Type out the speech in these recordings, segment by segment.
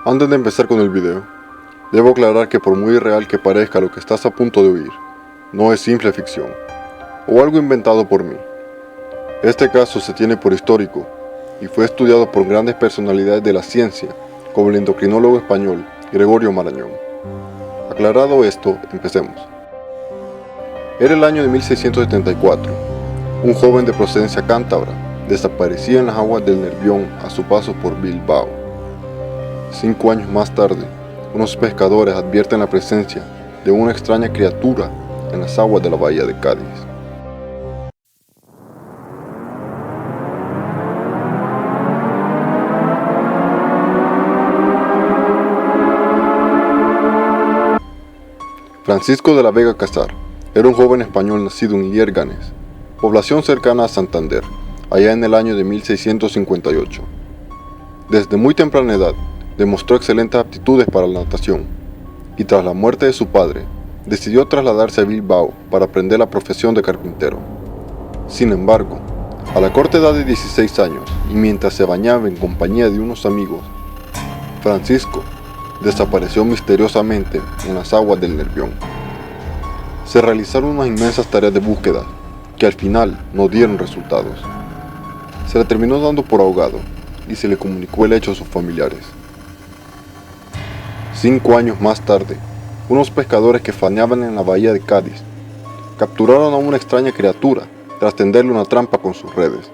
Antes de empezar con el video, debo aclarar que por muy irreal que parezca lo que estás a punto de oír, no es simple ficción, o algo inventado por mí. Este caso se tiene por histórico, y fue estudiado por grandes personalidades de la ciencia, como el endocrinólogo español Gregorio Marañón. Aclarado esto, empecemos. Era el año de 1674. Un joven de procedencia cántabra desaparecía en las aguas del Nervión a su paso por Bilbao. 5 años más tarde, unos pescadores advierten la presencia de una extraña criatura en las aguas de la bahía de Cádiz. Francisco de la Vega Casar era un joven español nacido en Liérganes, población cercana a Santander, allá en el año de 1658. Desde muy temprana edad, demostró excelentes aptitudes para la natación, y tras la muerte de su padre, decidió trasladarse a Bilbao para aprender la profesión de carpintero. Sin embargo, a la corta edad de 16 años, y mientras se bañaba en compañía de unos amigos, Francisco desapareció misteriosamente en las aguas del Nervión. Se realizaron unas inmensas tareas de búsqueda, que al final no dieron resultados. Se le terminó dando por ahogado, y se le comunicó el hecho a sus familiares. 5 años más tarde, unos pescadores que faenaban en la bahía de Cádiz capturaron a una extraña criatura tras tenderle una trampa con sus redes.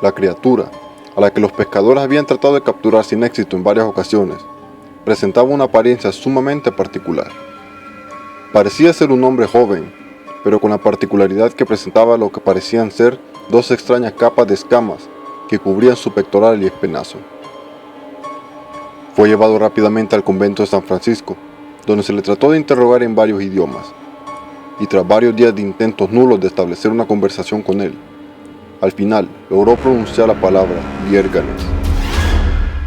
La criatura, a la que los pescadores habían tratado de capturar sin éxito en varias ocasiones, presentaba una apariencia sumamente particular. Parecía ser un hombre joven, pero con la particularidad que presentaba lo que parecían ser 2 extrañas capas de escamas que cubrían su pectoral y espenazo. Fue llevado rápidamente al convento de San Francisco, donde se le trató de interrogar en varios idiomas, y tras varios días de intentos nulos de establecer una conversación con él, al final logró pronunciar la palabra Liérganes.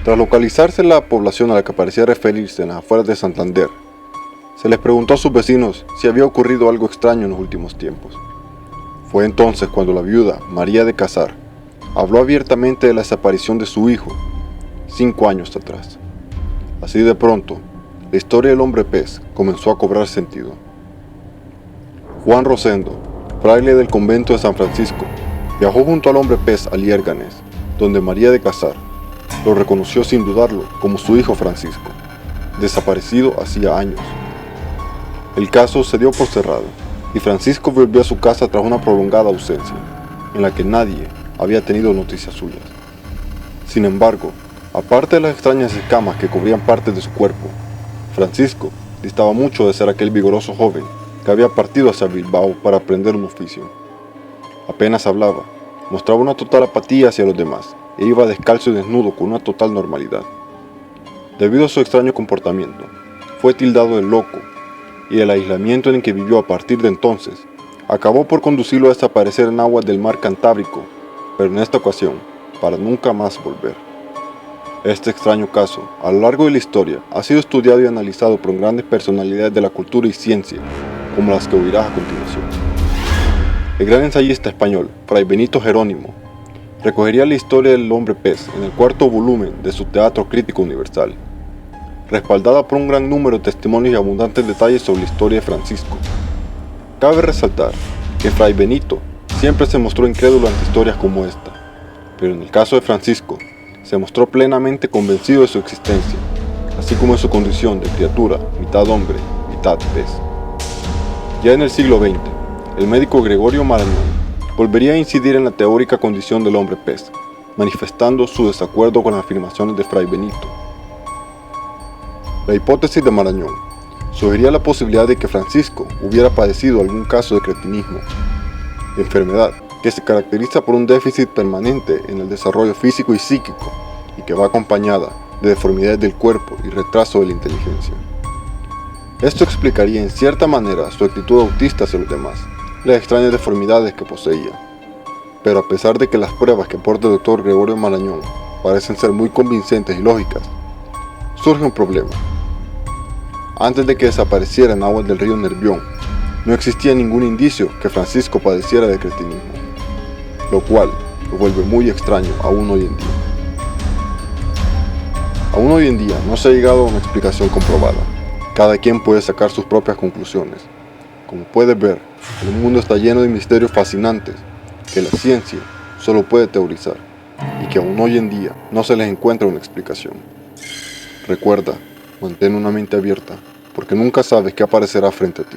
Tras localizarse la población a la que parecía referirse en las afueras de Santander, se les preguntó a sus vecinos si había ocurrido algo extraño en los últimos tiempos. Fue entonces cuando la viuda María de Casar habló abiertamente de la desaparición de su hijo 5 años atrás. Así de pronto, la historia del hombre pez comenzó a cobrar sentido. Juan Rosendo, fraile del convento de San Francisco, viajó junto al hombre pez a Liérganes, donde María de Casar lo reconoció sin dudarlo como su hijo Francisco, desaparecido hacía años. El caso se dio por cerrado, y Francisco volvió a su casa tras una prolongada ausencia, en la que nadie había tenido noticias suyas. Sin embargo, aparte de las extrañas escamas que cubrían parte de su cuerpo, Francisco distaba mucho de ser aquel vigoroso joven que había partido hacia Bilbao para aprender un oficio. Apenas hablaba, mostraba una total apatía hacia los demás e iba descalzo y desnudo con una total normalidad. Debido a su extraño comportamiento, fue tildado de loco, y el aislamiento en el que vivió a partir de entonces acabó por conducirlo a desaparecer en aguas del mar Cantábrico, pero en esta ocasión para nunca más volver. Este extraño caso, a lo largo de la historia, ha sido estudiado y analizado por grandes personalidades de la cultura y ciencia, como las que oirás a continuación. El gran ensayista español, Fray Benito Jerónimo, recogería la historia del hombre pez en el 4º volumen de su Teatro Crítico Universal, respaldada por un gran número de testimonios y abundantes detalles sobre la historia de Francisco. Cabe resaltar que Fray Benito siempre se mostró incrédulo ante historias como esta, pero en el caso de Francisco, se mostró plenamente convencido de su existencia, así como de su condición de criatura, mitad hombre, mitad pez. Ya en el siglo XX, el médico Gregorio Marañón volvería a incidir en la teórica condición del hombre pez, manifestando su desacuerdo con las afirmaciones de Fray Benito. La hipótesis de Marañón sugería la posibilidad de que Francisco hubiera padecido algún caso de cretinismo, enfermedad que se caracteriza por un déficit permanente en el desarrollo físico y psíquico y que va acompañada de deformidades del cuerpo y retraso de la inteligencia. Esto explicaría en cierta manera su actitud autista hacia los demás, las extrañas deformidades que poseía. Pero a pesar de que las pruebas que aporta el doctor Gregorio Marañón parecen ser muy convincentes y lógicas, surge un problema. Antes de que desapareciera en aguas del río Nervión, no existía ningún indicio que Francisco padeciera de cretinismo, lo cual lo vuelve muy extraño aún hoy en día. Aún hoy en día no se ha llegado a una explicación comprobada. Cada quien puede sacar sus propias conclusiones. Como puedes ver, el mundo está lleno de misterios fascinantes que la ciencia solo puede teorizar y que aún hoy en día no se les encuentra una explicación. Recuerda, mantén una mente abierta, porque nunca sabes qué aparecerá frente a ti.